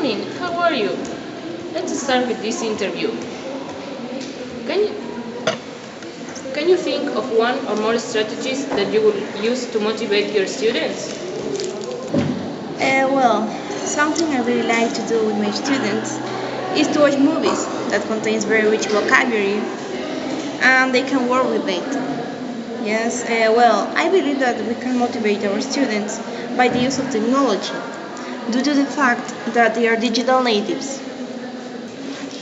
morning, how are you? Let's start with this interview. Can you, can you think of one or more strategies that you will use to motivate your students? Well, something I really like to do with my students is to watch movies that contains very rich vocabulary and they can work with it. Yes, well, I believe that we can motivate our students by the use of technology due to the fact that they are digital natives.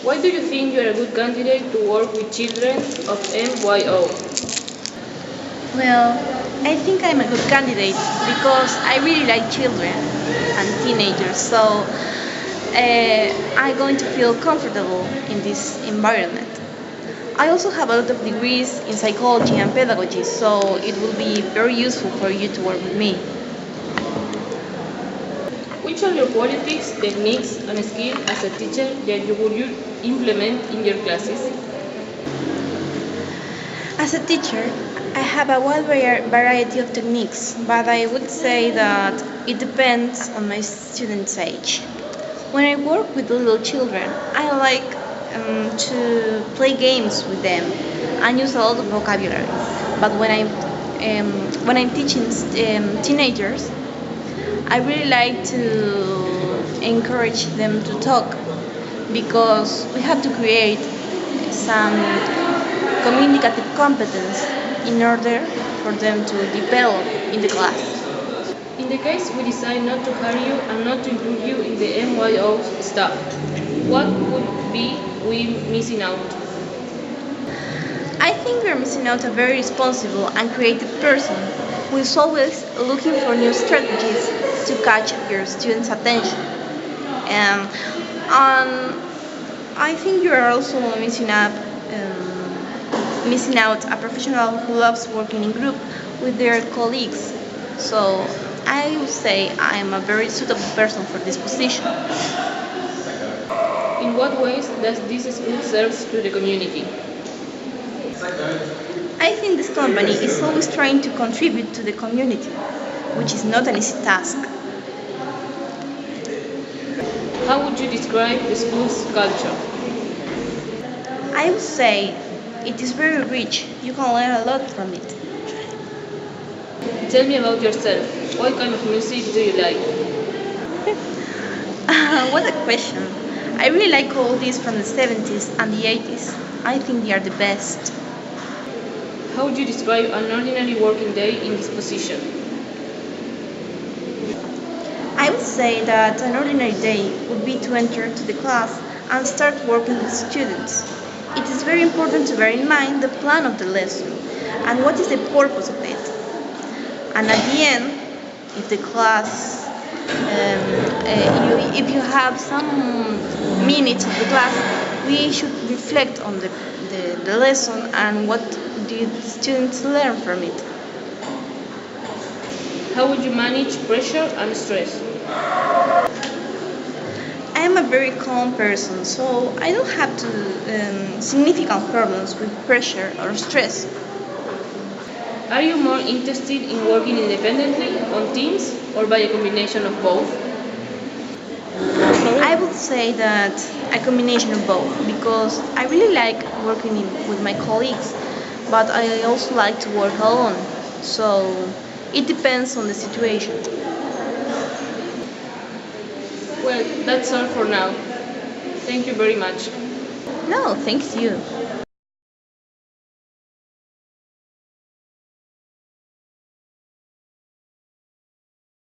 Why do you think you are a good candidate to work with children of MYO? Well, I think I'm a good candidate because I really like children and teenagers, so I'm going to feel comfortable in this environment. I also have a lot of degrees in psychology and pedagogy, so it will be very useful for you to work with me. Which are your qualities, techniques, and skills as a teacher that you would implement in your classes? As a teacher, I have a wide variety of techniques, but I would say that it depends on my student's age. When I work with little children, I like to play games with them and use a lot of vocabulary. But when I'm teaching teenagers, I really like to encourage them to talk because we have to create some communicative competence in order for them to develop in the class. In the case we decide not to hire you and not to include you in the MYO staff, what would be we missing out? I think we're missing out a very responsible and creative person who is always looking for new strategies to catch your students' attention. And I think you are also missing out a professional who loves working in group with their colleagues. So I would say I am a very suitable person for this position. In what ways does this school serve to the community? I think this company is always trying to contribute to the community, which is not an easy task. How would you describe the school's culture? I would say it is very rich. You can learn a lot from it. Tell me about yourself. What kind of music do you like? What a question. I really like oldies from the 70s and the 80s. I think they are the best. How would you describe an ordinary working day in this position? I would say that an ordinary day would be to enter to the class and start working with students. It is very important to bear in mind the plan of the lesson and what is the purpose of it. And at the end, if the class, if you have some minutes of the class, we should reflect on the lesson and what did students learn from it. How would you manage pressure and stress? I am a very calm person, so I don't have significant problems with pressure or stress. Are you more interested in working independently, on teams, or by a combination of both? I would say that a combination of both because I really like working with my colleagues, but I also like to work alone. So it depends on the situation. Well, that's all for now. Thank you very much. No, thanks you.